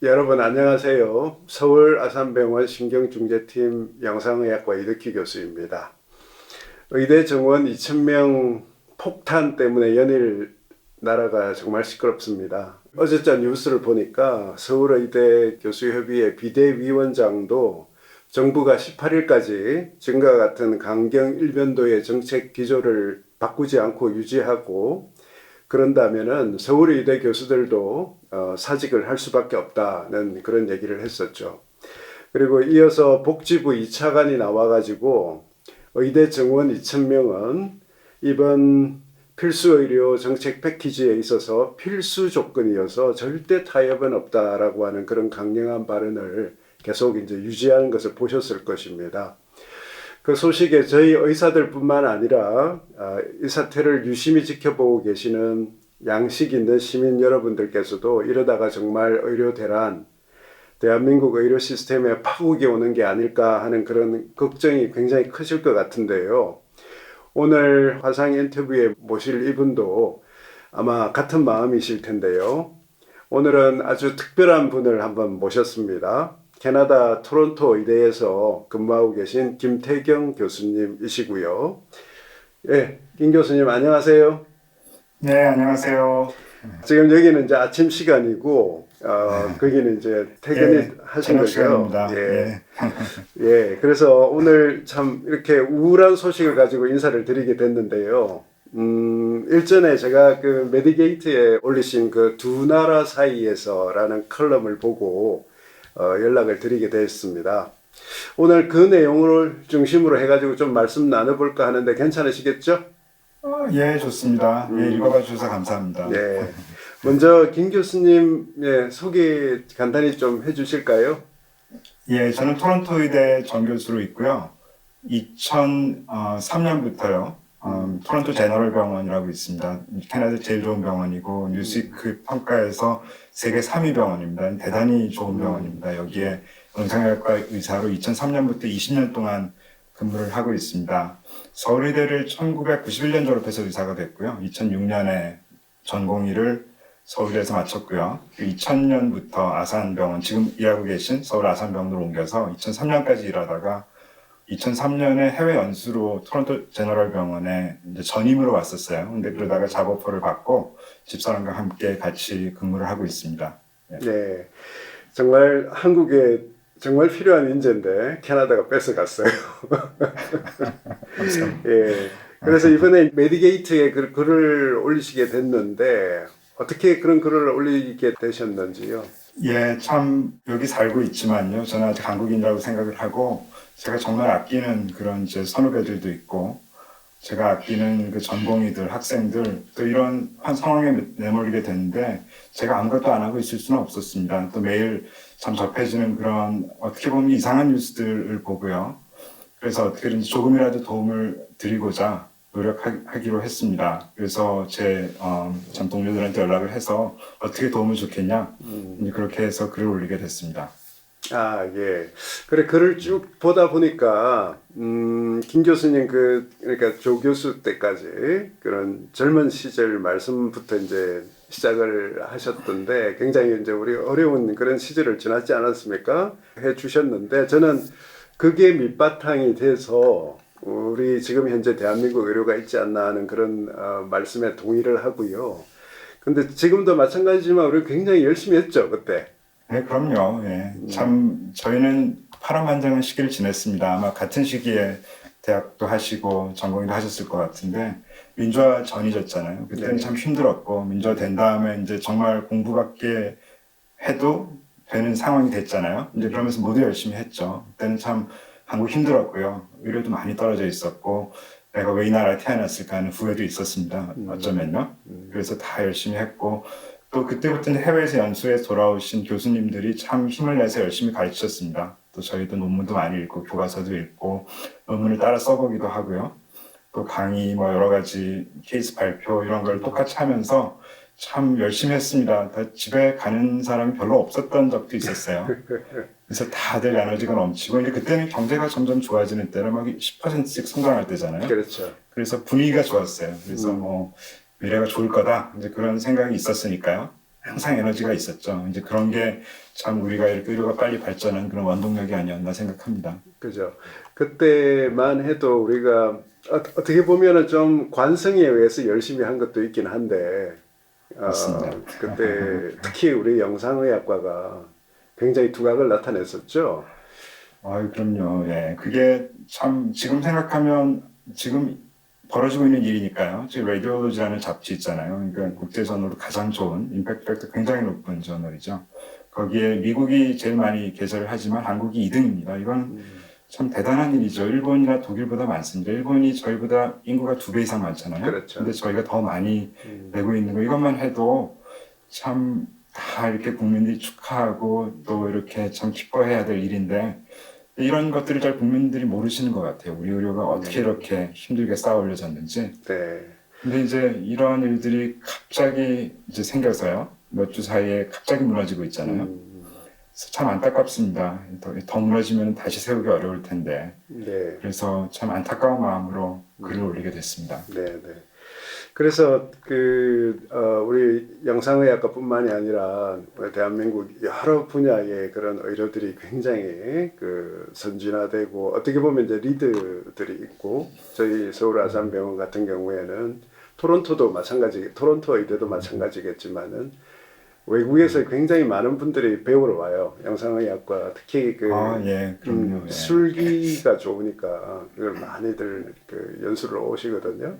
여러분 안녕하세요. 서울 아산병원 신경중재팀 영상의학과 이덕희 교수입니다. 의대 정원 2,000명 폭탄 때문에 연일 나라가 정말 시끄럽습니다. 어제자 뉴스를 보니까 서울의대 교수협의회 비대위원장도 정부가 18일까지 지금과 같은 강경 일변도의 정책 기조를 바꾸지 않고 유지하고 그런다면은 서울의대 교수들도 사직을 할 수밖에 없다는 그런 얘기를 했었죠. 그리고 이어서 복지부 2차관이 나와가지고 의대 정원 2,000명은 이번 필수의료 정책 패키지에 있어서 필수 조건이어서 절대 타협은 없다라고 하는 그런 강력한 발언을 계속 이제 유지하는 것을 보셨을 것입니다. 그 소식에 저희 의사들뿐만 아니라 이 사태를 유심히 지켜보고 계시는 양식 있는 시민 여러분들께서도 이러다가 정말 의료 대란, 대한민국 의료 시스템에 파국이 오는 게 아닐까 하는 그런 걱정이 굉장히 크실 것 같은데요. 오늘 화상 인터뷰에 모실 이분도 아마 같은 마음이실 텐데요. 오늘은 아주 특별한 분을 한번 모셨습니다. 캐나다 토론토 의대에서 근무하고 계신 김태경 교수님이시고요. 예, 김 교수님 안녕하세요. 네, 안녕하세요. 지금 여기는 이제 아침 시간이고, 거기는 이제 퇴근이 하신 저녁 거죠. 시간입니다. 예. 예, 그래서 오늘 참 이렇게 우울한 소식을 가지고 인사를 드리게 됐는데요. 일전에 제가 그 메디게이트에 올리신 그 두 나라 사이에서라는 컬럼을 보고 연락을 드리게 됐습니다. 오늘 그 내용을 중심으로 해가지고 좀 말씀 나눠볼까 하는데 괜찮으시겠죠? 예, 좋습니다. 예, 읽어봐 주셔서 감사합니다. 네. 먼저 김 교수님 소개 간단히 좀 해주실까요? 예, 저는 토론토 의대 정교수로 있고요. 2003년부터요. 토론토 제너럴 병원이라고 있습니다. 캐나다 제일 좋은 병원이고 뉴스위크 평가에서 세계 3위 병원입니다. 대단히 좋은 병원입니다. 여기에 응상의학과 의사로 2003년부터 20년 동안 근무를 하고 있습니다. 서울의대를 1991년 졸업해서 의사가 됐고요. 2006년에 전공의를 서울대에서 마쳤고요. 2000년부터 아산병원, 지금 일하고 계신 서울 아산병원으로 옮겨서 2003년까지 일하다가 2003년에 해외 연수로 토론토 제너럴 병원에 이제 전임으로 왔었어요. 근데 그러다가 잡오퍼를 받고 집사람과 함께 같이 근무를 하고 있습니다. 네. 정말 한국에 정말 필요한 인재인데 캐나다가 뺏어갔어요. 감사합니다. 예. 그래서 이번에 메디게이트에 글을 올리시게 됐는데 어떻게 그런 글을 올리게 되셨는지요? 예, 참 여기 살고 있지만요. 저는 아직 한국인이라고 생각을 하고 제가 정말 아끼는 그런 이제 선후배들도 있고 제가 아끼는 그 전공의들, 학생들 또 이런 한 상황에 내몰리게 됐는데 제가 아무것도 안 하고 있을 수는 없었습니다. 또 매일 참 접해지는 그런 어떻게 보면 이상한 뉴스들을 보고요. 그래서 어떻게든지 조금이라도 도움을 드리고자 노력하기로 했습니다. 그래서 제 참 동료들한테 연락을 해서 어떻게 도움을 좋겠냐 이제 그렇게 해서 글을 올리게 됐습니다. 아, 예. 그래, 글을 쭉 보다 보니까, 김 교수님 그러니까 조 교수 때까지 그런 젊은 시절 말씀부터 이제 시작을 하셨던데 굉장히 이제 우리 어려운 그런 시절을 지났지 않았습니까? 해 주셨는데 저는 그게 밑바탕이 돼서 우리 지금 현재 대한민국 의료가 있지 않나 하는 그런 말씀에 동의를 하고요. 근데 지금도 마찬가지지만 우리 굉장히 열심히 했죠, 그때. 네, 그럼요. 예. 참 저희는 파란만장한 시기를 지냈습니다. 아마 같은 시기에 대학도 하시고 전공도 하셨을 것 같은데 민주화 전이졌잖아요. 그때는 네. 참 힘들었고 민주화 된 다음에 이제 정말 공부밖에 해도 되는 상황이 됐잖아요. 이제 그러면서 모두 열심히 했죠. 그때는 참 한국 힘들었고요. 의료도 많이 떨어져 있었고 내가 왜 이 나라에 태어났을까 하는 후회도 있었습니다. 어쩌면요. 그래서 다 열심히 했고 또 그때부터는 해외에서 연수에 돌아오신 교수님들이 참 힘을 내서 열심히 가르치셨습니다. 또 저희도 논문도 많이 읽고 교과서도 읽고 논문을 따라 써보기도 하고요. 또 강의 뭐 여러 가지 케이스 발표 이런 걸 똑같이 하면서 참 열심히 했습니다. 다 집에 가는 사람이 별로 없었던 적도 있었어요. 그래서 다들 에너지가 넘치고 이제 그때는 경제가 점점 좋아지는 때라 막 10%씩 성장할 때잖아요. 그렇죠. 그래서 분위기가 좋았어요. 그래서 뭐 미래가 좋을 거다 이제 그런 생각이 있었으니까요. 항상 에너지가 있었죠. 이제 그런 게 참 우리가 이렇게 의료가 빨리 발전한 그런 원동력이 아니었나 생각합니다. 그죠. 그때만 해도 우리가 어떻게 보면은 좀 관성에 의해서 열심히 한 것도 있긴 한데, 맞습니다. 그때 특히 우리 영상의학과가 굉장히 두각을 나타냈었죠. 아유, 그럼요. 예. 그게 참 지금 생각하면 지금 벌어지고 있는 일이니까요. 지금 라디올로지라는 잡지 있잖아요. 그러니까 국제전으로 가장 좋은 임팩트 팩터 굉장히 높은 저널이죠. 거기에 미국이 제일 많이 개설을 하지만 한국이 2등입니다. 이건 참 대단한 일이죠. 일본이나 독일보다 많습니다. 일본이 저희보다 인구가 2배 이상 많잖아요. 그렇죠. 근데 저희가 더 많이 내고 있는 거 이것만 해도 참 다 이렇게 국민들이 축하하고 또 이렇게 참 기뻐해야 될 일인데 이런 것들을 잘 국민들이 모르시는 것 같아요. 우리 의료가 어떻게 이렇게 힘들게 쌓아 올려졌는지. 네. 근데 이제 이런 일들이 갑자기 이제 생겨서요. 몇 주 사이에 갑자기 무너지고 있잖아요. 그래서 참 안타깝습니다. 더 무너지면 다시 세우기 어려울 텐데. 네. 그래서 참 안타까운 마음으로 글을 올리게 됐습니다. 네, 네. 그래서 우리 영상의학과뿐만이 아니라 대한민국 여러 분야의 그런 의료들이 굉장히 선진화되고 어떻게 보면 이제 리드들이 있고 저희 서울 아산병원 같은 경우에는 토론토도 마찬가지, 토론토 의대도 마찬가지겠지만은 외국에서 굉장히 많은 분들이 배우러 와요. 영상의학과 특히 예, 그럼요. 예. 술기가 좋으니까 그걸 많이들 연수를 오시거든요.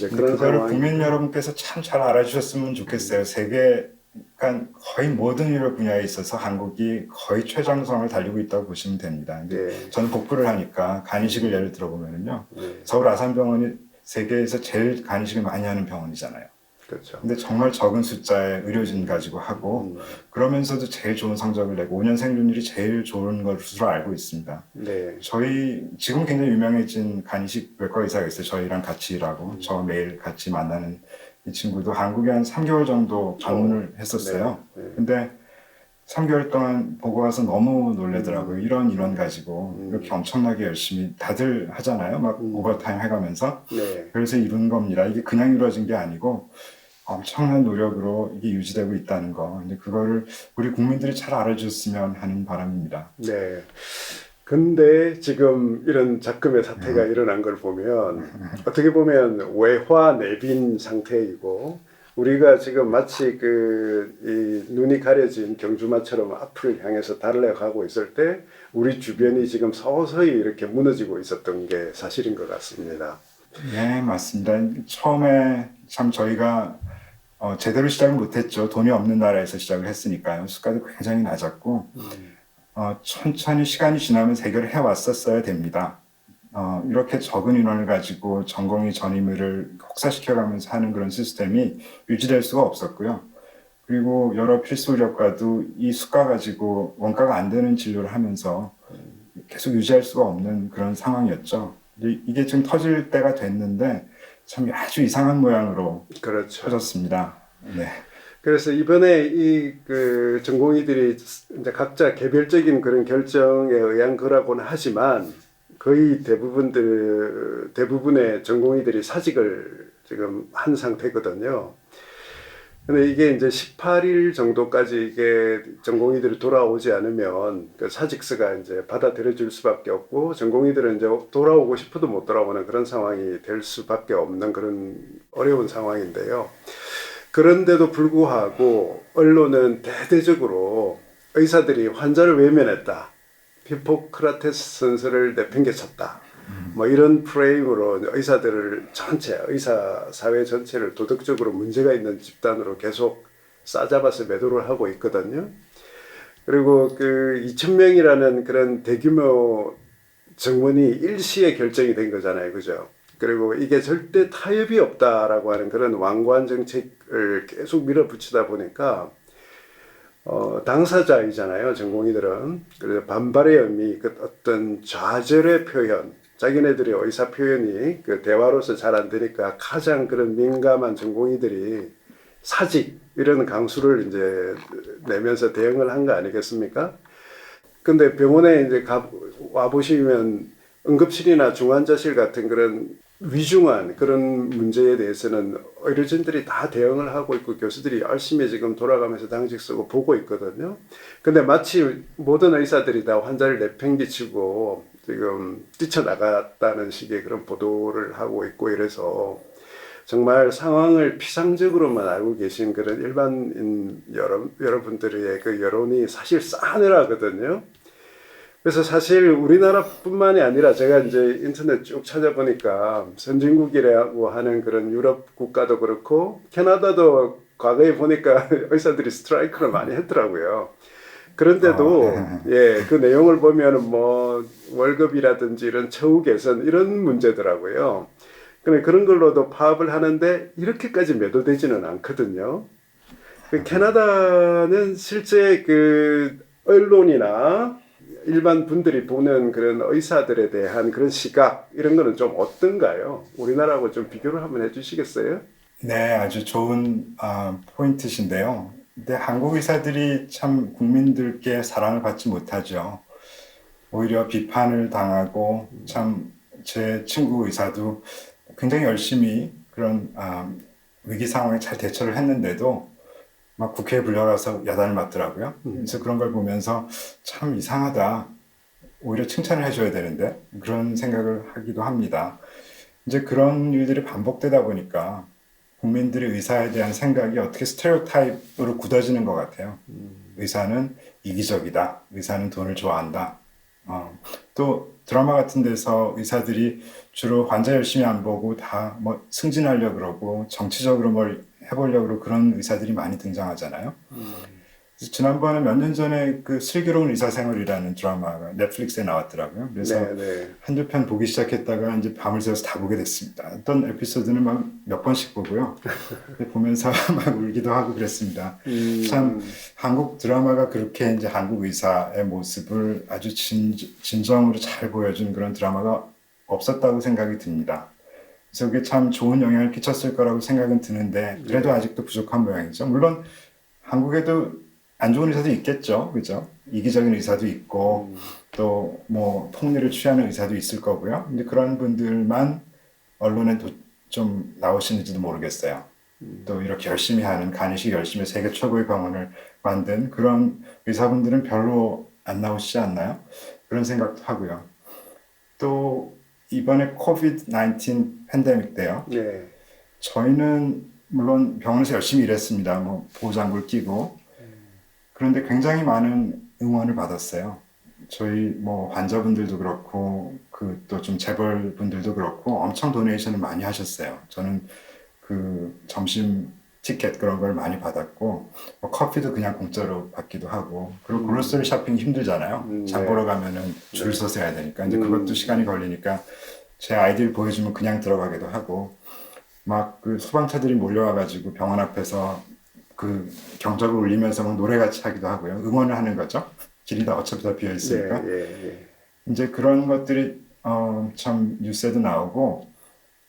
네, 근데 그거를 국민 여러분께서 참 잘 알아주셨으면 좋겠어요. 세계, 그러니까 거의 모든 의료 분야에 있어서 한국이 거의 최정성을 달리고 있다고 보시면 됩니다. 네. 저는 복부를 하니까 간이식을 예를 들어보면요. 네. 서울 아산병원이 세계에서 제일 간이식을 많이 하는 병원이잖아요. 그렇죠. 근데 정말 적은 숫자의 의료진 가지고 하고 그러면서도 제일 좋은 성적을 내고 5년 생존율이 제일 좋은 것으로 알고 있습니다. 네. 저희 지금 굉장히 유명해진 간이식 외과 의사가 있어요. 저희랑 같이 일하고 저 매일 같이 만나는 이 친구도 한국에 한 3개월 정도 방문을 했었어요. 네. 네. 근데 3개월 동안 보고 와서 너무 놀래더라고요. 이런 가지고 이렇게 엄청나게 열심히 다들 하잖아요. 막 오버타임 해가면서. 네. 그래서 이룬 겁니다. 이게 그냥 이루어진 게 아니고 엄청난 노력으로 이게 유지되고 있다는 거. 이제 그거를 우리 국민들이 잘 알아줬으면 하는 바람입니다. 네. 근데 지금 이런 작금의 사태가 일어난 걸 보면 어떻게 보면 외화 내빈 상태이고 우리가 지금 마치 이 눈이 가려진 경주마처럼 앞을 향해서 달려가고 있을 때 우리 주변이 지금 서서히 이렇게 무너지고 있었던 게 사실인 것 같습니다. 네, 맞습니다. 처음에 참 저희가 제대로 시작을 못했죠. 돈이 없는 나라에서 시작을 했으니까요. 수가도 굉장히 낮았고 천천히 시간이 지나면 해결을 해왔었어야 됩니다. 이렇게 적은 인원을 가지고 전공의 전임의를 혹사시켜가면서 하는 그런 시스템이 유지될 수가 없었고요. 그리고 여러 필수 의료과도 이 수가 가지고 원가가 안 되는 진료를 하면서 계속 유지할 수가 없는 그런 상황이었죠. 이게 지금 터질 때가 됐는데 참 아주 이상한 모양으로 그렇죠. 터졌습니다. 네. 그래서 이번에 전공의들이 이제 각자 개별적인 그런 결정에 의한 거라고는 하지만 거의 대부분의 전공의들이 사직을 지금 한 상태거든요. 근데 이게 이제 18일 정도까지 이게 전공의들이 돌아오지 않으면 그 사직서가 이제 받아들여질 수밖에 없고 전공의들은 이제 돌아오고 싶어도 못 돌아오는 그런 상황이 될 수밖에 없는 그런 어려운 상황인데요. 그런데도 불구하고 언론은 대대적으로 의사들이 환자를 외면했다. 히포크라테스 선서를 내팽개쳤다. 뭐 이런 프레임으로 의사들을 의사 사회 전체를 도덕적으로 문제가 있는 집단으로 계속 싸잡아서 매도를 하고 있거든요. 그리고 2,000명이라는 그런 대규모 정원이 일시에 결정이 된 거잖아요. 그죠? 그리고 이게 절대 타협이 없다라고 하는 그런 완고한 정책을 계속 밀어붙이다 보니까 당사자이잖아요, 전공의들은. 그래서 반발의 의미, 어떤 좌절의 표현, 자기네들의 의사 표현이 대화로서 잘 안 되니까 가장 그런 민감한 전공의들이 사직 이런 강수를 이제 내면서 대응을 한 거 아니겠습니까? 근데 병원에 이제 와 보시면 응급실이나 중환자실 같은 그런 위중한 그런 문제에 대해서는 의료진들이 다 대응을 하고 있고 교수들이 열심히 지금 돌아가면서 당직 쓰고 보고 있거든요. 근데 마치 모든 의사들이 다 환자를 내팽개치고 지금 뛰쳐나갔다는 식의 그런 보도를 하고 있고 이래서 정말 상황을 피상적으로만 알고 계신 그런 일반인 여러분들의 그 여론이 사실 싸늘하거든요. 그래서 사실 우리나라뿐만이 아니라 제가 이제 인터넷 쭉 찾아보니까 선진국이라고 하는 그런 유럽 국가도 그렇고 캐나다도 과거에 보니까 의사들이 스트라이크를 많이 했더라고요. 그런데도 네. 예, 그 내용을 보면은 뭐 월급이라든지 이런 처우 개선 이런 문제더라고요. 그런 걸로도 파업을 하는데 이렇게까지 매도되지는 않거든요. 그 캐나다는 실제 그 언론이나 일반 분들이 보는 그런 의사들에 대한 그런 시각 이런 거는 좀 어떤가요? 우리나라하고 좀 비교를 한번 해주시겠어요? 네, 아주 좋은 포인트신데요. 근데 한국 의사들이 참 국민들께 사랑을 받지 못하죠. 오히려 비판을 당하고 참 제 친구 의사도 굉장히 열심히 그런 위기 상황에 잘 대처를 했는데도 막 국회에 불려가서 야단을 맞더라고요. 그래서 그런 걸 보면서 참 이상하다. 오히려 칭찬을 해줘야 되는데 그런 생각을 하기도 합니다. 이제 그런 일들이 반복되다 보니까 국민들의 의사에 대한 생각이 어떻게 스테레오타입으로 굳어지는 것 같아요. 의사는 이기적이다. 의사는 돈을 좋아한다. 또 드라마 같은 데서 의사들이 주로 환자 열심히 안 보고 다 뭐 승진하려고 그러고 정치적으로 뭘 해보려고 그러고 그런 의사들이 많이 등장하잖아요. 그래서 지난번에 몇 년 전에 그 슬기로운 의사생활이라는 드라마가 넷플릭스에 나왔더라고요. 그래서 네, 네. 한두 편 보기 시작했다가 이제 밤을 새워서 다 보게 됐습니다. 어떤 에피소드는 막 몇 번씩 보고요. 보면서 막 울기도 하고 그랬습니다. 참 한국 드라마가 그렇게 이제 한국 의사의 모습을 아주 진정으로 잘 보여준 그런 드라마가 없었다고 생각이 듭니다. 그래서 그게 참 좋은 영향을 끼쳤을 거라고 생각은 드는데 그래도 아직도 부족한 모양이죠. 물론 한국에도 안 좋은 의사도 있겠죠, 그죠? 이기적인 의사도 있고 또 뭐 폭리를 취하는 의사도 있을 거고요. 근데 그런 분들만 언론에 좀 나오시는지도 모르겠어요. 또 이렇게 열심히 하는 간이식 열심히 세계 최고의 병원을 만든 그런 의사분들은 별로 안 나오시지 않나요? 그런 생각도 하고요. 또 이번에 코비드-19 팬데믹 때요. 네. 저희는 물론 병원에서 열심히 일했습니다. 뭐 보호장구를 끼고. 그런데 굉장히 많은 응원을 받았어요. 저희 뭐 환자분들도 그렇고 그 또 좀 재벌 분들도 그렇고 엄청 도네이션을 많이 하셨어요. 저는 그 점심 티켓 그런 걸 많이 받았고 뭐 커피도 그냥 공짜로 받기도 하고 그리고 그로서리 쇼핑 힘들잖아요. 장 네. 보러 가면은 줄 서서 해야 되니까 이제 그것도 시간이 걸리니까 제 아이들 보여주면 그냥 들어가기도 하고 막 그 소방차들이 몰려와가지고 병원 앞에서 그 경적을 울리면서 막 노래같이 하기도 하고요. 응원을 하는 거죠. 길이 다 어차피 다 비어 네, 있으니까. 예, 이제 그런 것들이 참 뉴스에도 나오고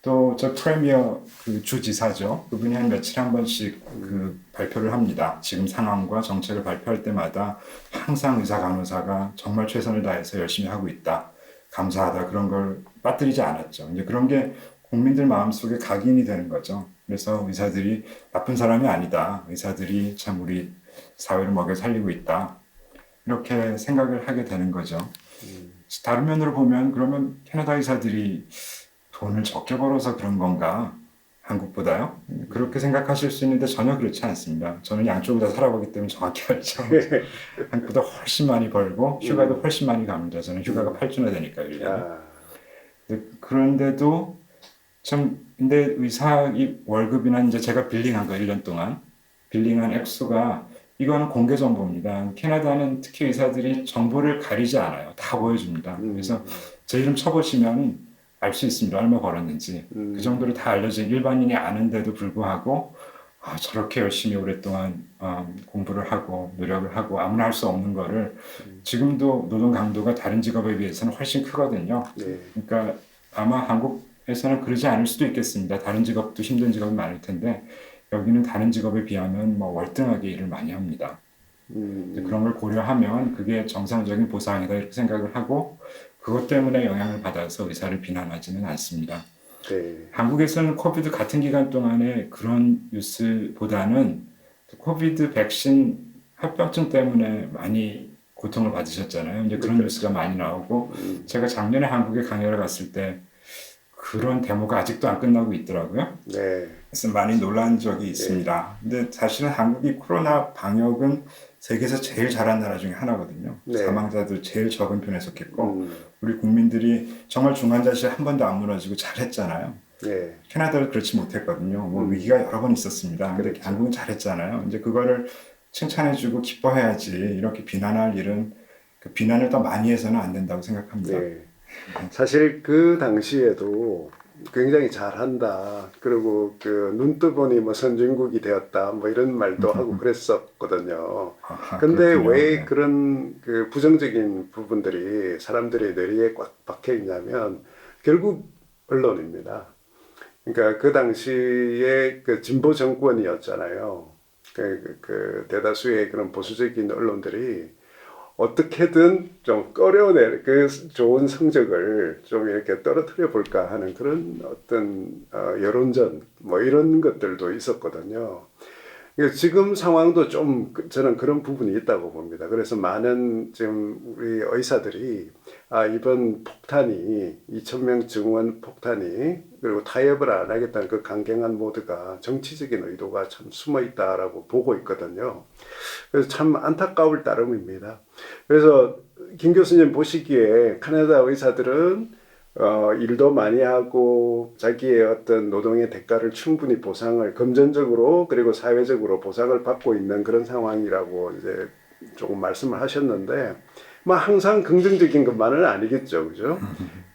또 저 프리미어 그 주지사죠. 그분이 한 며칠에 한 번씩 그 발표를 합니다. 지금 상황과 정책을 발표할 때마다 항상 의사 간호사가 정말 최선을 다해서 열심히 하고 있다. 감사하다. 그런 걸 빠뜨리지 않았죠. 이제 그런 게 국민들 마음속에 각인이 되는 거죠. 그래서 의사들이 나쁜 사람이 아니다. 의사들이 참 우리 사회를 먹여 살리고 있다. 이렇게 생각을 하게 되는 거죠. 다른 면으로 보면 그러면 캐나다 의사들이 돈을 적게 벌어서 그런 건가? 한국보다요? 그렇게 생각하실 수 있는데 전혀 그렇지 않습니다. 저는 양쪽을 다 살아보기 때문에 정확히 알죠. 한국보다 훨씬 많이 벌고 휴가도 훨씬 많이 갑니다. 저는 휴가가 8주나 되니까요, 1년에. 아, 그런데도 참 근데 의사 이 월급이나 이제 제가 빌링한 거 1년 동안 빌링한 액수가 이거는 공개 정보입니다. 캐나다는 특히 의사들이 정보를 가리지 않아요. 다 보여줍니다. 그래서 제 이름 쳐보시면 알 수 있습니다. 얼마 벌었는지. 그 정도로 다 알려진 일반인이 아는데도 불구하고 저렇게 열심히 오랫동안 공부를 하고 노력을 하고 아무나 할 수 없는 거를 지금도 노동 강도가 다른 직업에 비해서는 훨씬 크거든요. 네. 그러니까 아마 한국에서는 그러지 않을 수도 있겠습니다. 다른 직업도 힘든 직업이 많을 텐데 여기는 다른 직업에 비하면 뭐 월등하게 일을 많이 합니다. 그런 걸 고려하면 그게 정상적인 보상이다 이렇게 생각을 하고 그것 때문에 영향을 받아서 의사를 비난하지는 않습니다. 네. 한국에서는 코비드 같은 기간 동안에 그런 뉴스보다는 코비드 백신 합병증 때문에 많이 고통을 받으셨잖아요. 이제 그런 뉴스가 많이 나오고 제가 작년에 한국에 강연을 갔을 때 그런 데모가 아직도 안 끝나고 있더라고요. 네. 그래서 많이 놀란 적이 있습니다. 근데 사실은 한국이 코로나 방역은 세계에서 제일 잘한 나라 중에 하나거든요. 네. 사망자도 제일 적은 편에 속했고 음. 우리 국민들이 정말 중환자실 한 번도 안 무너지고 잘했잖아요. 네. 캐나다도 그렇지 못했거든요. 뭐 위기가 여러 번 있었습니다. 근데 그렇죠. 한국은 잘했잖아요. 이제 그거를 칭찬해주고 기뻐해야지 이렇게 비난할 일은 그 비난을 더 많이 해서는 안 된다고 생각합니다. 네. 사실 그 당시에도 굉장히 잘한다. 그리고 그 눈 뜨보니 뭐 선진국이 되었다. 뭐 이런 말도 하고 그랬었거든요. 근데 그렇군요. 왜 네. 그런 그 부정적인 부분들이 사람들의 뇌리에 꽉 박혀 있냐면 결국 언론입니다. 그러니까 그 당시에 그 진보 정권이었잖아요. 그 대다수의 그런 보수적인 언론들이 어떻게든 좀 끌어낼 그 좋은 성적을 좀 이렇게 떨어뜨려 볼까 하는 그런 어떤 여론전 뭐 이런 것들도 있었거든요. 지금 상황도 좀 저는 그런 부분이 있다고 봅니다. 그래서 많은 지금 우리 의사들이 이번 폭탄이 2,000명 증원 폭탄이 그리고 타협을 안 하겠다는 그 강경한 모드가 정치적인 의도가 참 숨어 있다라고 보고 있거든요. 그래서 참 안타까울 따름입니다. 그래서 김 교수님 보시기에 캐나다 의사들은 일도 많이 하고 자기의 어떤 노동의 대가를 충분히 보상을 금전적으로 그리고 사회적으로 보상을 받고 있는 그런 상황이라고 이제 조금 말씀을 하셨는데 뭐 항상 긍정적인 것만은 아니겠죠, 그죠?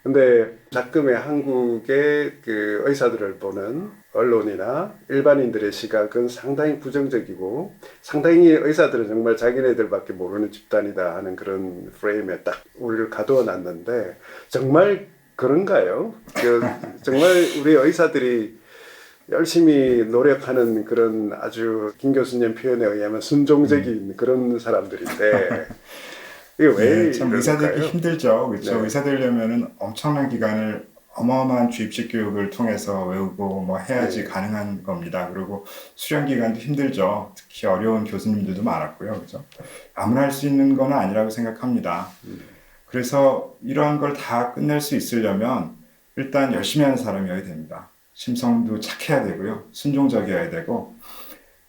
근데 가끔의 한국의 그 의사들을 보는 언론이나 일반인들의 시각은 상당히 부정적이고 상당히 의사들은 정말 자기네들밖에 모르는 집단이다 하는 그런 프레임에 딱 우리를 가두어 놨는데 정말 그런가요? 정말 우리 의사들이 열심히 노력하는 그런 아주 김 교수님 표현에 의하면 순종적인 그런 사람들인데 이게 왜 참 의사들이 이럴까요? 힘들죠. 그렇죠. 네. 의사 되려면은 엄청난 기간을 어마어마한 주입식 교육을 통해서 외우고 뭐 해야지 네. 가능한 겁니다. 그리고 수련 기간도 힘들죠. 특히 어려운 교수님들도 많았고요. 그죠? 아무나 할 수 있는 건 아니라고 생각합니다. 그래서 이런 걸 다 끝낼 수 있으려면 일단 열심히 하는 사람이어야 됩니다. 심성도 착해야 되고요. 순종적이어야 되고.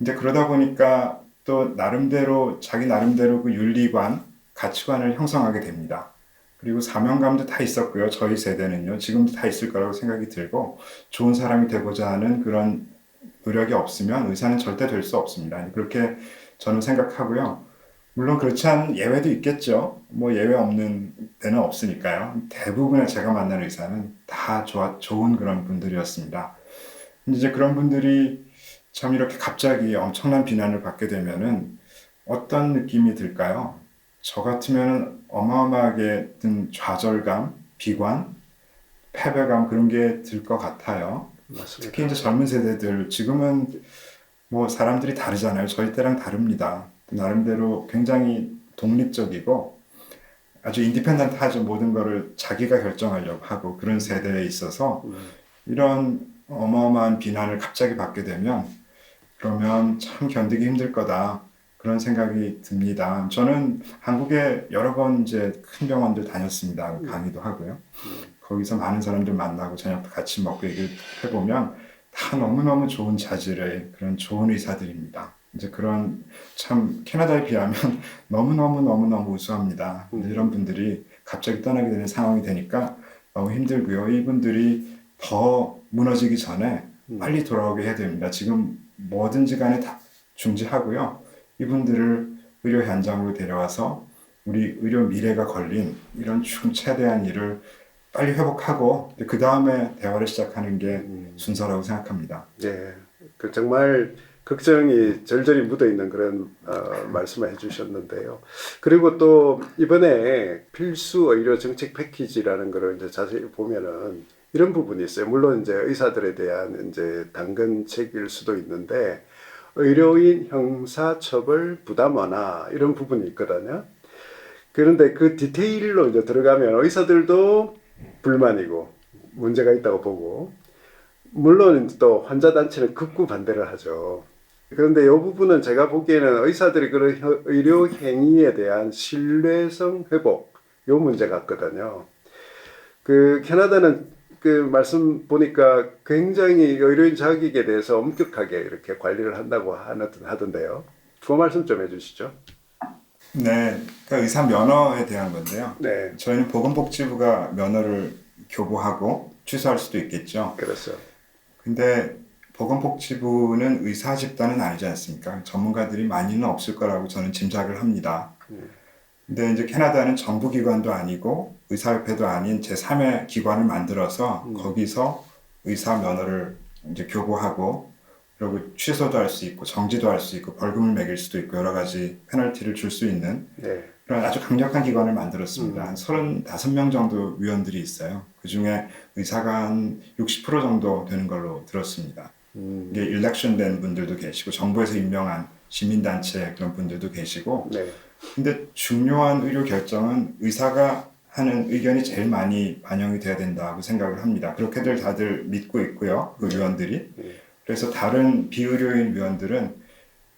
이제 그러다 보니까 또 나름대로 자기 나름대로 그 윤리관, 가치관을 형성하게 됩니다. 그리고 사명감도 다 있었고요. 저희 세대는요. 지금도 다 있을 거라고 생각이 들고 좋은 사람이 되고자 하는 그런 노력이 없으면 의사는 절대 될 수 없습니다. 그렇게 저는 생각하고요. 물론 그렇지 않은 예외도 있겠죠. 뭐 예외 없는 데는 없으니까요. 대부분의 제가 만난 의사는 다 좋은 그런 분들이었습니다. 근데 이제 그런 분들이 참 이렇게 갑자기 엄청난 비난을 받게 되면은 어떤 느낌이 들까요? 저 같으면 어마어마하게 든 좌절감, 비관, 패배감 그런 게 들 것 같아요. 맞습니다. 특히 이제 젊은 세대들 지금은 뭐 사람들이 다르잖아요. 저희 때랑 다릅니다. 나름대로 굉장히 독립적이고 아주 인디펜던트하죠. 모든 거를 자기가 결정하려고 하고 그런 세대에 있어서 이런 어마어마한 비난을 갑자기 받게 되면 그러면 참 견디기 힘들 거다. 그런 생각이 듭니다. 저는 한국에 여러 번 이제 큰 병원들 다녔습니다. 강의도 하고요. 거기서 많은 사람들 만나고 저녁도 같이 먹고 얘기를 해보면 다 너무너무 좋은 자질의 그런 좋은 의사들입니다. 이제 그런 참 캐나다에 비하면 너무너무 우수합니다. 이런 분들이 갑자기 떠나게 되는 상황이 되니까 너무 힘들고요. 이분들이 더 무너지기 전에 빨리 돌아오게 해야 됩니다. 지금 뭐든지 간에 다 중지하고요. 이분들을 의료 현장으로 데려와서 우리 의료 미래가 걸린 이런 중차대한 일을 빨리 회복하고 그 다음에 대화를 시작하는 게 순서라고 생각합니다. 네, 그 정말 걱정이 절절히 묻어 있는 그런 말씀을 해주셨는데요. 그리고 또 이번에 필수 의료 정책 패키지라는 거를 이제 자세히 보면은 이런 부분이 있어요. 물론 이제 의사들에 대한 이제 당근책일 수도 있는데 의료인 형사처벌 부담 완화 이런 부분이 있거든요. 그런데 그 디테일로 이제 들어가면 의사들도 불만이고 문제가 있다고 보고 물론 또 환자 단체는 극구 반대를 하죠. 그런데 이 부분은 제가 보기에는 의사들이 그런 의료 행위에 대한 신뢰성 회복 요 문제 같거든요. 그 캐나다는 그 말씀 보니까 굉장히 의료인 자격에 대해서 엄격하게 이렇게 관리를 한다고 하던데요. 그 말씀 좀 해주시죠. 네, 그러니까 의사 면허에 대한 건데요. 네, 저희는 보건복지부가 면허를 교부하고 취소할 수도 있겠죠. 그렇죠. 근데 보건복지부는 의사 집단은 아니지 않습니까? 전문가들이 많이는 없을 거라고 저는 짐작을 합니다. 근데 이제 캐나다는 정부기관도 아니고 의사협회도 아닌 제3의 기관을 만들어서 거기서 의사 면허를 이제 교부하고 그리고 취소도 할 수 있고 정지도 할 수 있고 벌금을 매길 수도 있고 여러 가지 페널티를 줄 수 있는 네, 그런 아주 강력한 기관을 만들었습니다. 한 35명 정도 위원들이 있어요. 그 중에 의사가 한 60% 정도 되는 걸로 들었습니다. 이게 일렉션 된 분들도 계시고 정부에서 임명한 시민단체 그런 분들도 계시고 네, 근데 중요한 의료 결정은 의사가 하는 의견이 제일 많이 반영이 돼야 된다고 생각을 합니다. 그렇게들 다들 믿고 있고요. 그 위원들이. 그래서 다른 비의료인 위원들은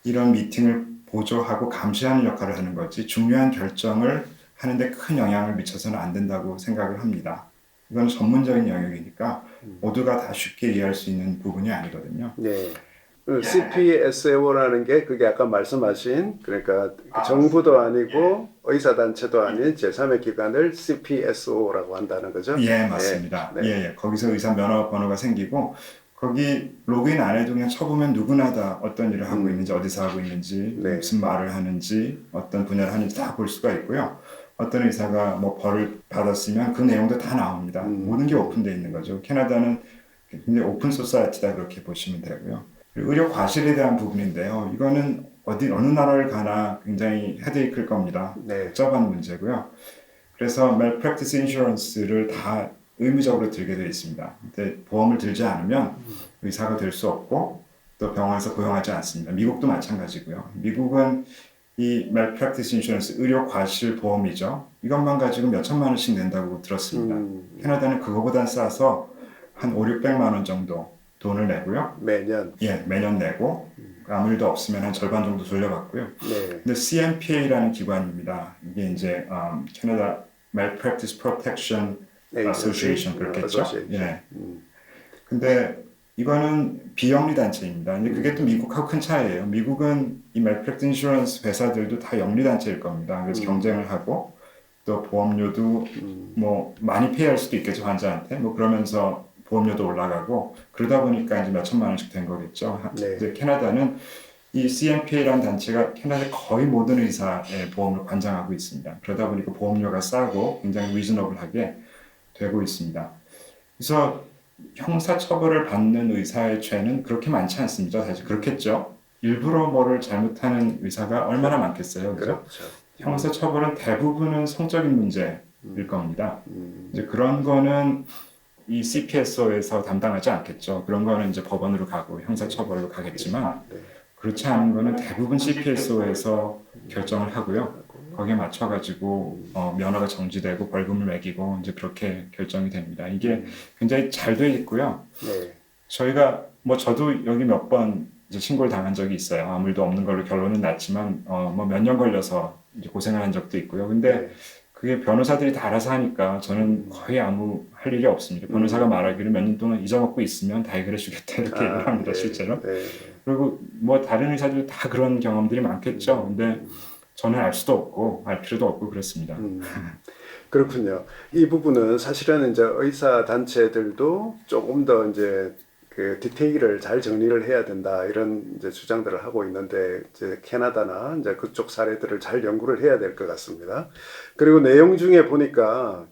이런 미팅을 보조하고 감시하는 역할을 하는 거지 중요한 결정을 하는데 큰 영향을 미쳐서는 안 된다고 생각을 합니다. 이건 전문적인 영역이니까 모두가 다 쉽게 이해할 수 있는 부분이 아니거든요. 네. CPSO라는 게 그게 아까 말씀하신 그러니까 정부도 아니고 의사단체도 아닌 제3의 기관을 CPSO라고 한다는 거죠. 예, 맞습니다. 네. 예, 예. 거기서 의사 면허 번호가 생기고 거기 로그인 안 해도 그냥 쳐보면 누구나 다 어떤 일을 하고 있는지 어디서 하고 있는지 네. 무슨 말을 하는지 어떤 분야를 하는지 다 볼 수가 있고요. 어떤 의사가 뭐 벌을 받았으면 그 내용도 다 나옵니다. 모든 게 오픈되어 있는 거죠. 캐나다는 굉장히 오픈 소사이티다 그렇게 보시면 되고요. 그리고 의료 과실에 대한 부분인데요. 이거는 어느 나라를 가나 굉장히 헤데이크일 겁니다. 네. 복잡한 문제고요. 그래서 malpractice insurance를 다 의무적으로 들게 되어 있습니다. 근데 보험을 들지 않으면 의사가 될 수 없고 또 병원에서 고용하지 않습니다. 미국도 마찬가지고요. 미국은 이 malpractice insurance 의료 과실 보험이죠. 이것만 가지고 몇 천만 원씩 낸다고 들었습니다. 캐나다는 그거보단 싸서 한 5,600만 원 정도 돈을 내고요. 매년. 예, 매년 내고 아무 일도 없으면 한 절반 정도 돌려받고요. 네. 근데 CMPA라는 기관입니다. 이게 이제 캐나다 Malpractice Protection Association 그렇겠죠. 예. 근데 이거는 비영리 단체입니다. 근데 그게 또 미국하고 큰 차이예요. 미국은 이 malpractice insurance 회사들도 다 영리 단체일 겁니다. 그래서 경쟁을 하고 또 보험료도 뭐 많이 페이할 수도 있겠죠 환자한테. 뭐 그러면서 보험료도 올라가고 그러다 보니까 이제 몇 천만 원씩 된 거겠죠. 네. 이제 캐나다는 이 CMPA라는 단체가 캐나다 거의 모든 의사의 보험을 관장하고 있습니다. 그러다 보니까 보험료가 싸고 굉장히 리즈너블하게 되고 있습니다. 그래서 형사처벌을 받는 의사의 죄는 그렇게 많지 않습니다. 사실 그렇겠죠. 일부러 뭐를 잘못하는 의사가 얼마나 많겠어요. 그죠? 그렇죠. 형사처벌은 대부분은 성적인 문제일 겁니다. 이제 그런 거는 이 CPSO에서 담당하지 않겠죠. 그런 거는 이제 법원으로 가고 형사처벌로 가겠지만 그렇지 않은 거는 대부분 CPSO에서 결정을 하고요. 거기에 맞춰가지고 면허가 정지되고 벌금을 매기고 이제 그렇게 결정이 됩니다. 이게 굉장히 잘 돼 있고요. 네. 저희가 뭐 저도 여기 몇 번 이제 신고를 당한 적이 있어요. 아무 일도 없는 걸로 결론은 났지만 뭐 몇 년 걸려서 이제 고생을 한 적도 있고요. 근데 네. 그게 변호사들이 다 알아서 하니까 저는 거의 아무 할 일이 없습니다. 변호사가 말하기를 몇 년 동안 잊어먹고 있으면 다 해결해 주겠다 이렇게 얘기를 합니다. 네. 실제로. 네. 그리고 뭐 다른 의사들 다 그런 경험들이 많겠죠. 근데 저는 알 수도 없고 알 필요도 없고 그렇습니다. 그렇군요. 이 부분은 사실은 이제 의사 단체들도 조금 더 이제 그 디테일을 잘 정리를 해야 된다 이런 이제 주장들을 하고 있는데 이제 캐나다나 이제 그쪽 사례들을 잘 연구를 해야 될 것 같습니다. 그리고 내용 중에 보니까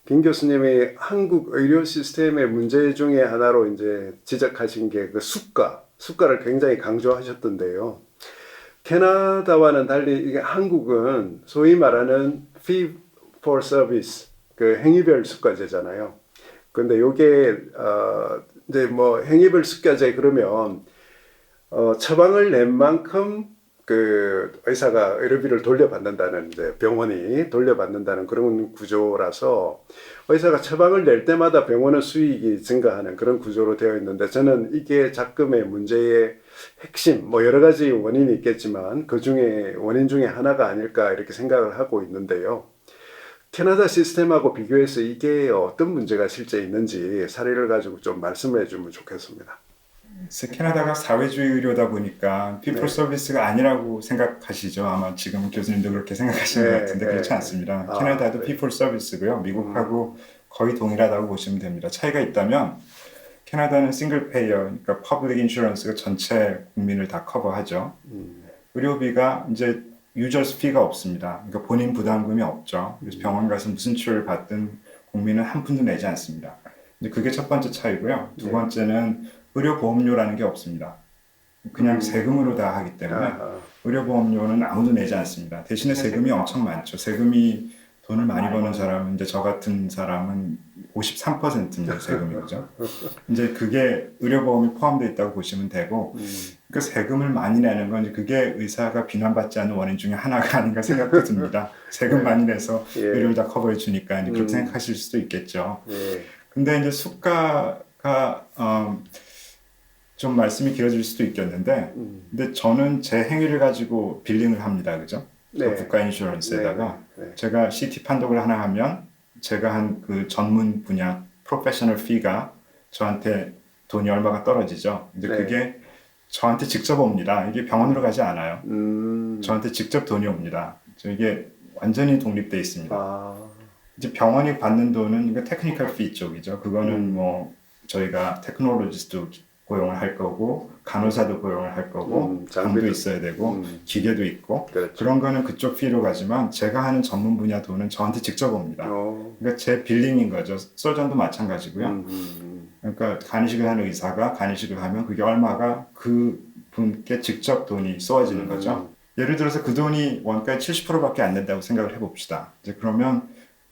김 교수님이 한국 의료 시스템의 문제 중에 하나로 이제 지적하신 게 그 수가를 굉장히 강조하셨던데요. 캐나다와는 달리 이게 한국은 소위 말하는 fee for service 그 행위별 수가제잖아요. 근데 요게 이제 뭐 행위별 수가제 그러면 처방을 낸 만큼 그 의사가 의료비를 돌려받는다는 이제 병원이 돌려받는다는 그런 구조라서 의사가 처방을 낼 때마다 병원은 수익이 증가하는 그런 구조로 되어 있는데 저는 이게 작금의 문제의 핵심 뭐 여러 가지 원인이 있겠지만 그 중에 원인 중에 하나가 아닐까 이렇게 생각을 하고 있는데요. 캐나다 시스템하고 비교해서 이게 어떤 문제가 실제 있는지 사례를 가지고 좀 말씀해 주면 좋겠습니다. 그래서 캐나다가 사회주의 의료다 보니까 피플 서비스가 아니라고 생각하시죠. 아마 지금 교수님도 그렇게 생각하시는 것 같은데 그렇지 않습니다. 캐나다도 피플 서비스고요. 미국하고 거의 동일하다고 보시면 됩니다. 차이가 있다면 캐나다는 싱글 페이어, 그러니까 퍼블릭 인슈런스가 전체 국민을 다 커버하죠. 의료비가 이제 유저스 피가 없습니다. 그러니까 본인 부담금이 없죠. 그래서 병원 가서 무슨 치료를 받든 국민은 한 푼도 내지 않습니다. 이제 그게 첫 번째 차이고요. 두 번째는 의료보험료라는 게 없습니다. 그냥 세금으로 다 하기 때문에 의료보험료는 아무도 내지 않습니다. 대신에 세금이 엄청 많죠. 세금이 돈을 많이 버는 사람은 이제 저 같은 사람은 53%입니다. 세금이죠. 이제 그게 의료보험이 포함되어 있다고 보시면 되고, 그 세금을 많이 내는 건 이제 그게 의사가 비난받지 않는 원인 중에 하나가 아닌가 생각도 듭니다. 세금 많이 내서 의료를 다 커버해 주니까 이제 그렇게 생각하실 수도 있겠죠. 근데 이제 수가가 좀 말씀이 길어질 수도 있겠는데, 근데 저는 제 행위를 가지고 빌링을 합니다, 그죠? 그 국가 인슈런스에다가 제가 CT 판독을 하나 하면 제가 한 그 전문 분야 프로페셔널 피가 저한테 돈이 얼마가 떨어지죠. 근데 그게 저한테 직접 옵니다. 이게 병원으로 가지 않아요. 저한테 직접 돈이 옵니다. 이게 완전히 독립돼 있습니다. 이제 병원이 받는 돈은 이거 테크니컬 피 쪽이죠. 그거는 뭐 저희가 테크놀로지스도 고용을 할 거고 간호사도 고용을 할 거고 장도 있어야 되고 기계도 있고 그렇죠. 그런 거는 그쪽 피로 가지만 제가 하는 전문 분야 돈은 저한테 직접 옵니다. 그러니까 제 빌링인 거죠. 서전도 마찬가지고요. 그러니까 간이식을 하는 의사가 간이식을 하면 그게 얼마가 그 분께 직접 돈이 쏘아지는 거죠. 예를 들어서 그 돈이 원가의 70%밖에 안 된다고 생각을 해봅시다. 이제 그러면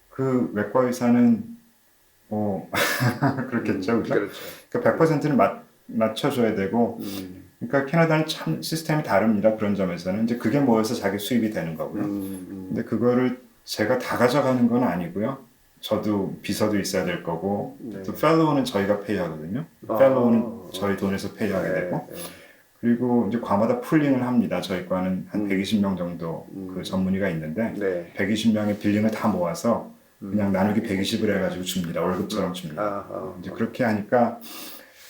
그 외과 의사는 뭐 그렇겠죠, 그죠? 그렇죠. 그러니까 100%는 맞춰줘야 되고, 그러니까 캐나다는 참 시스템이 다릅니다. 그런 점에서는 이제 그게 모여서 자기 수입이 되는 거고요. 근데 그거를 제가 다 가져가는 건 아니고요. 저도 비서도 있어야 될 거고, 또 펠로우는 저희가 페이하거든요. 펠로우는 저희 돈에서 페이하게 되고, 그리고 이제 과마다 풀링을 합니다. 저희 과는 한 120명 정도 그 전문의가 있는데 120명의 빌링을 다 모아서 그냥 나누기 120을 해가지고 줍니다. 월급처럼 줍니다. 이제 그렇게 하니까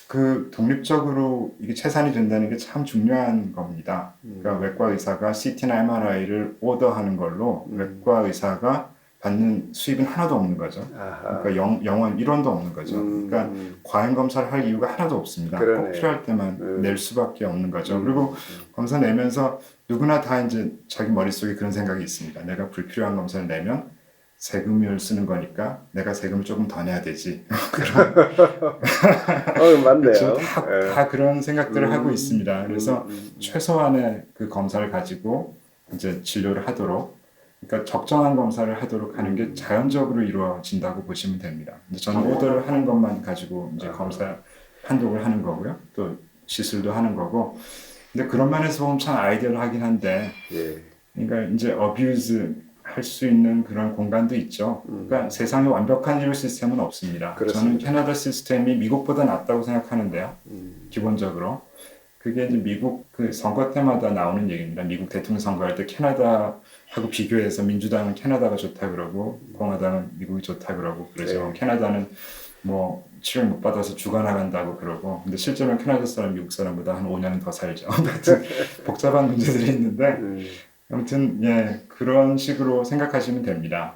그 독립적으로 이게 채산이 된다는 게 참 중요한 겁니다. 그러니까 외과 의사가 CT나 MRI를 오더하는 걸로 외과 의사가 받는 수입은 하나도 없는 거죠. 그러니까 영원 1원도 없는 거죠. 그러니까 과잉 검사를 할 이유가 하나도 없습니다. 꼭 필요할 때만 낼 수밖에 없는 거죠. 그리고 검사 내면서 누구나 다 이제 자기 머릿속에 그런 생각이 있습니다. 내가 불필요한 검사를 내면 세금을 쓰는 거니까 내가 세금을 조금 더 내야 되지. 맞네요. 그렇죠? 다 그런 생각들을 하고 있습니다. 그래서 최소한의 그 검사를 가지고 이제 진료를 하도록, 그러니까 적정한 검사를 하도록 하는 게 자연적으로 이루어진다고 보시면 됩니다. 이제 저는 오더를 하는 것만 가지고 이제 검사 판독을 하는 거고요. 또 시술도 하는 거고. 근데 그런 면에서 보면 참 아이디어하긴 한데, 그러니까 이제 어뷰즈 할 수 있는 그런 공간도 있죠. 그러니까 세상에 완벽한 의료 시스템은 없습니다. 그렇습니다. 저는 캐나다 시스템이 미국보다 낫다고 생각하는데요. 기본적으로. 그게 이제 미국 그 선거 때마다 나오는 얘기입니다. 미국 대통령 선거할 때 캐나다하고 비교해서 민주당은 캐나다가 좋다 그러고 공화당은 미국이 좋다 그러고 그러죠. 캐나다는 뭐 치료를 못 받아서 죽어나간다고 그러고, 근데 실제로는 캐나다 사람 미국 사람보다 한 5년은 더 살죠. 복잡한 문제들이 있는데 아무튼 그런 식으로 생각하시면 됩니다.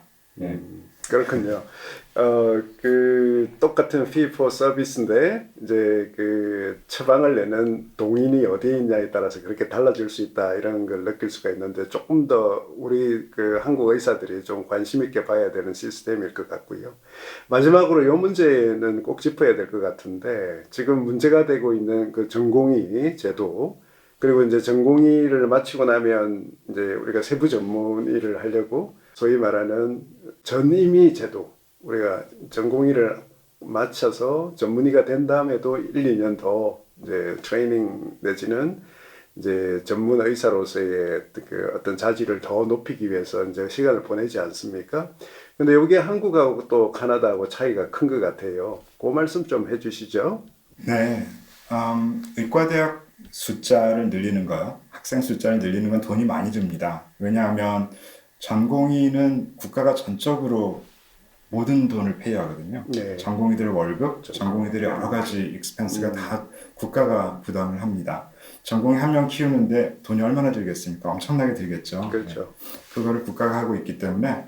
그렇군요. 그 똑같은 fee for service인데 이제 그 처방을 내는 동인이 어디에 있냐에 따라서 그렇게 달라질 수 있다 이런 걸 느낄 수가 있는데 조금 더 우리 그 한국 의사들이 좀 관심 있게 봐야 되는 시스템일 것 같고요. 마지막으로 이 문제는 꼭 짚어야 될 것 같은데 지금 문제가 되고 있는 그 전공의 제도, 그리고 이제 전공의를 마치고 나면 이제 우리가 세부 전문의를 하려고 소위 말하는 전임의 제도, 우리가 전공의를 마쳐서 전문의가 된 다음에도 1, 2년 더 이제 트레이닝 내지는 이제 전문 의사로서의 그 어떤 자질을 더 높이기 위해서 이제 시간을 보내지 않습니까? 근데 이게 한국하고 또 카나다하고 차이가 큰 것 같아요. 그 말씀 좀 해주시죠. 네, 의과대학 숫자를 늘리는 거요. 학생 숫자를 늘리는 건 돈이 많이 듭니다. 왜냐하면 전공의는 국가가 전적으로 모든 돈을 페이하거든요. 네. 전공의들의 월급, 전공의들의 여러 가지 익스펜스가 다 국가가 부담을 합니다. 전공의 한 명 키우는데 돈이 얼마나 들겠습니까? 엄청나게 들겠죠. 그렇죠. 네. 그거를 국가가 하고 있기 때문에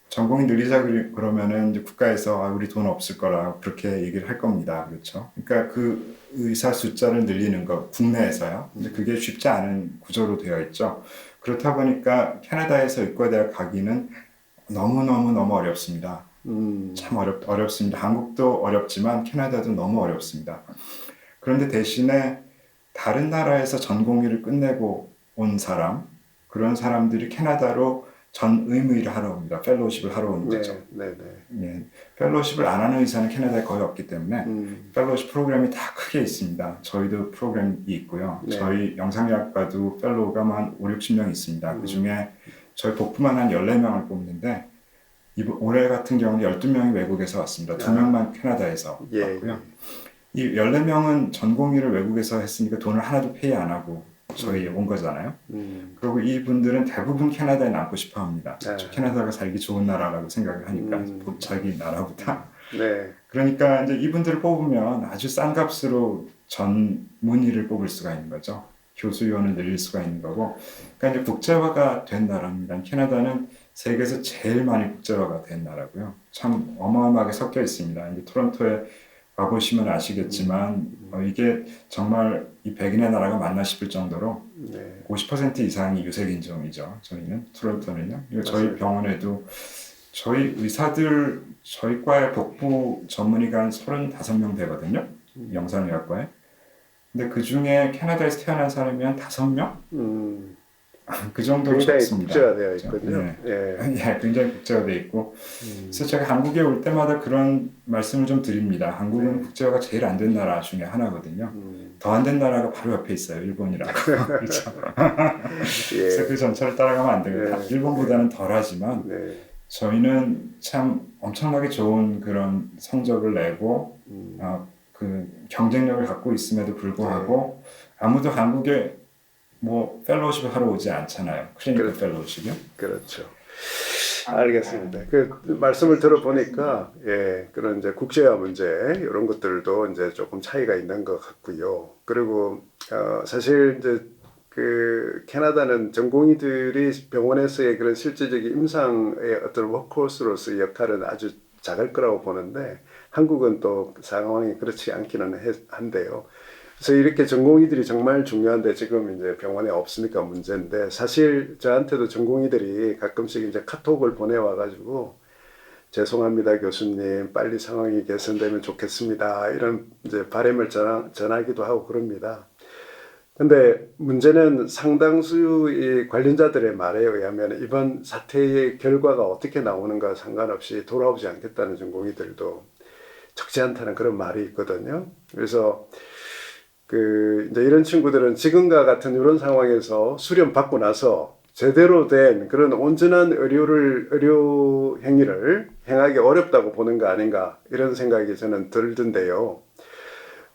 전공이 늘리자 그러면은 이제 국가에서 우리 돈 없을 거라 그렇게 얘기를 할 겁니다. 그렇죠. 그러니까 그 의사 숫자를 늘리는 거 국내에서요. 이제 그게 쉽지 않은 구조로 되어 있죠. 그렇다 보니까 캐나다에서 의과대학 가기는 너무 어렵습니다. 참 어렵습니다. 한국도 어렵지만 캐나다도 너무 어렵습니다. 그런데 대신에 다른 나라에서 전공의를 끝내고 온 사람, 그런 사람들이 캐나다로 전 의무의를 하러 옵니다. 펠로우십을 하러 오는 거죠. 네. 예, 펠로우십을 안 하는 의사는 캐나다에 거의 없기 때문에 펠로우십 프로그램이 다 크게 있습니다. 저희도 프로그램이 있고요. 네. 저희 영상의학과도 펠로우가 한 5, 60명 있습니다. 그 중에 저희 복부만 한 14명을 뽑는데 올해 같은 경우는 12명이 외국에서 왔습니다. 2명만 캐나다에서 왔고요. 이 14명은 전공의를 외국에서 했으니까 돈을 하나도 페이 안 하고 저희 온 거잖아요. 그리고 이분들은 대부분 캐나다에 남고 싶어 합니다. 캐나다가 살기 좋은 나라라고 생각을 하니까 자기 나라보다. 네. 그러니까 이제 이분들을 뽑으면 아주 싼 값으로 전문의를 뽑을 수가 있는 거죠. 교수위원을 늘릴 수가 있는 거고. 그러니까 이제 국제화가 된 나라입니다. 캐나다는 세계에서 제일 많이 국제화가 된 나라고요. 참 어마어마하게 섞여 있습니다. 이제 토론토에 가보시면 아시겠지만 이게 정말 이 백인의 나라가 맞나 싶을 정도로 50% 이상이 유색인종이죠. 저희는 토론토는요. 저희 병원에도 저희 의사들 저희 과에 복부 전문의가 한 35명 되거든요. 영상의학과에. 근데 그 중에 캐나다에서 태어난 사람이 한 5명? 그 정도로 굉장히 적습니다. 국제화되어 있거든요. 네. 예, 굉장히 국제화되어 있고. 그래서 제가 한국에 올 때마다 그런 말씀을 좀 드립니다. 한국은 국제화가 제일 안 된 나라 중에 하나거든요. 더 안 된 나라가 바로 옆에 있어요. 일본이라고. 그렇죠. 그래서 그 전철을 따라가면 안 됩니다. 일본보다는 덜하지만 저희는 참 엄청나게 좋은 그런 성적을 내고 그 경쟁력을 갖고 있음에도 불구하고 아무도 한국에 뭐 펠로우십을 하러 오지 않잖아요. 클리니컬 펠로우십이요. 그렇죠. 알겠습니다. 그 말씀을 들어보니까 그런 이제 국제화 문제 이런 것들도 이제 조금 차이가 있는 것 같고요. 그리고 사실 이제 그 캐나다는 전공의들이 병원에서의 그런 실질적인 임상의 어떤 워크호스로서의 역할은 아주 작을 거라고 보는데 한국은 또 상황이 그렇지 않기는 한데요. 그래서 이렇게 전공의들이 정말 중요한데 지금 이제 병원에 없으니까 문제인데 사실 저한테도 전공의들이 가끔씩 이제 카톡을 보내와가지고 죄송합니다 교수님 빨리 상황이 개선되면 좋겠습니다 이런 이제 바람을 전하기도 하고 그럽니다. 근데 문제는 상당수의 관련자들의 말에 의하면 이번 사태의 결과가 어떻게 나오는가 상관없이 돌아오지 않겠다는 전공의들도 적지 않다는 그런 말이 있거든요. 그래서 이제 이런 친구들은 지금과 같은 이런 상황에서 수련 받고 나서 제대로 된 그런 온전한 의료 행위를 행하기 어렵다고 보는 거 아닌가 이런 생각이 저는 들던데요.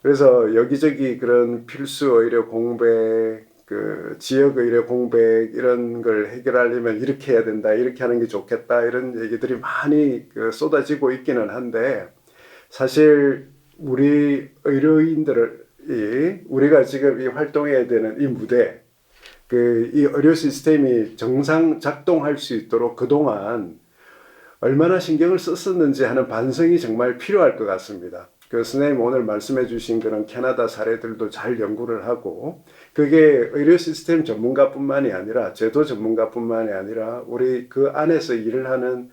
그래서 여기저기 그런 필수 의료 공백, 그 지역 의료 공백 이런 걸 해결하려면 이렇게 해야 된다, 이렇게 하는 게 좋겠다 이런 얘기들이 많이 쏟아지고 있기는 한데 사실 우리 의료인들을 우리가 지금 이 활동해야 되는 이 무대, 이 의료 시스템이 정상 작동할 수 있도록 그동안 얼마나 신경을 썼었는지 하는 반성이 정말 필요할 것 같습니다. 선생님 오늘 말씀해 주신 그런 캐나다 사례들도 잘 연구를 하고 그게 의료 시스템 전문가뿐만이 아니라 제도 전문가뿐만이 아니라 우리 그 안에서 일을 하는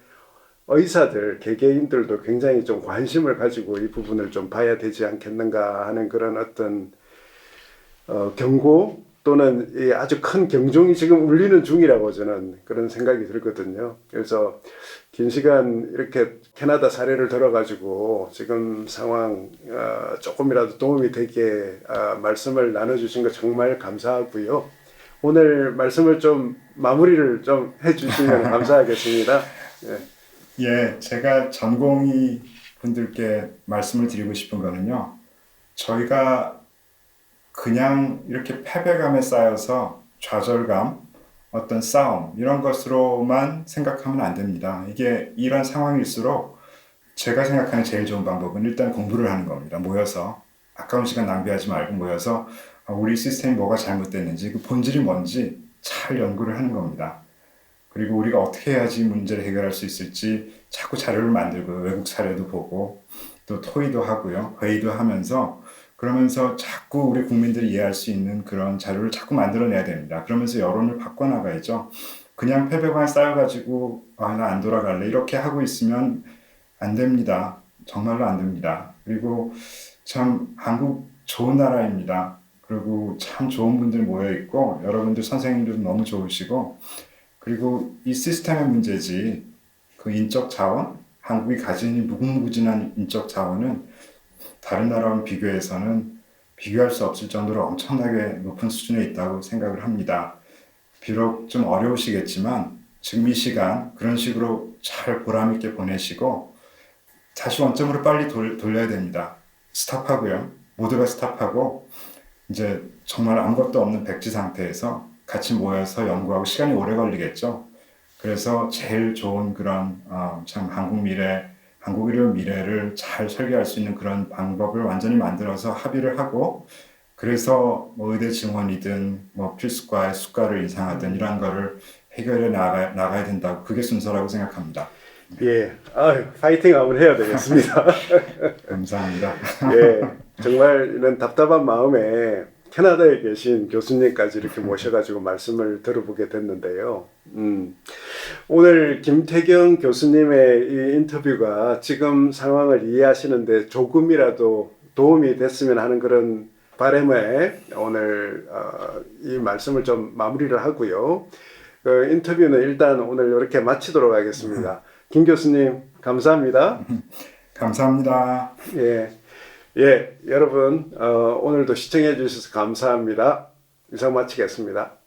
의사들, 개개인들도 굉장히 좀 관심을 가지고 이 부분을 좀 봐야 되지 않겠는가 하는 그런 어떤 경고 또는 이 아주 큰 경종이 지금 울리는 중이라고 저는 그런 생각이 들거든요. 그래서 긴 시간 이렇게 캐나다 사례를 들어가지고 지금 상황 조금이라도 도움이 되게 말씀을 나눠주신 거 정말 감사하고요. 오늘 말씀을 좀 마무리를 좀 해주시면 감사하겠습니다. 예. 예, 제가 전공의 분들께 말씀을 드리고 싶은 거는요. 저희가 그냥 이렇게 패배감에 쌓여서 좌절감, 어떤 싸움 이런 것으로만 생각하면 안 됩니다. 이게 이런 상황일수록 제가 생각하는 제일 좋은 방법은 일단 공부를 하는 겁니다. 모여서 아까운 시간 낭비하지 말고 모여서 우리 시스템이 뭐가 잘못됐는지 그 본질이 뭔지 잘 연구를 하는 겁니다. 그리고 우리가 어떻게 해야지 문제를 해결할 수 있을지 자꾸 자료를 만들고 외국 사례도 보고 또 토의도 하고요. 회의도 하면서 그러면서 자꾸 우리 국민들이 이해할 수 있는 그런 자료를 자꾸 만들어내야 됩니다. 그러면서 여론을 바꿔나가야죠. 그냥 패배감 쌓여가지고 나 안 돌아갈래 이렇게 하고 있으면 안 됩니다. 정말로 안 됩니다. 그리고 참 한국 좋은 나라입니다. 그리고 참 좋은 분들 모여 있고 여러분들 선생님들도 너무 좋으시고 그리고 이 시스템의 문제지 그 인적 자원, 한국이 가진 이 무궁무진한 인적 자원은 다른 나라와 비교해서는 비교할 수 없을 정도로 엄청나게 높은 수준에 있다고 생각을 합니다. 비록 좀 어려우시겠지만 지금 이 시간 그런 식으로 잘 보람 있게 보내시고 다시 원점으로 빨리 돌려야 됩니다. 스탑하고요. 모두가 스탑하고 이제 정말 아무것도 없는 백지 상태에서 같이 모여서 연구하고 시간이 오래 걸리겠죠. 그래서 제일 좋은 그런 참 한국 미래, 한국 의료 미래를 잘 설계할 수 있는 그런 방법을 완전히 만들어서 합의를 하고 그래서 뭐 의대 증원이든 뭐 필수과의 수가를 인상하든 이런 거를 해결해 나가야 된다고 그게 순서라고 생각합니다. 예, 파이팅 한번 해야 되겠습니다. 감사합니다. 예, 정말 이런 답답한 마음에 캐나다에 계신 교수님까지 이렇게 모셔가지고 말씀을 들어보게 됐는데요. 오늘 김태경 교수님의 이 인터뷰가 지금 상황을 이해하시는데 조금이라도 도움이 됐으면 하는 그런 바람에 오늘 이 말씀을 좀 마무리를 하고요. 그 인터뷰는 일단 오늘 이렇게 마치도록 하겠습니다. 김 교수님 감사합니다. 감사합니다. 예, 여러분 오늘도 시청해 주셔서 감사합니다. 이상 마치겠습니다.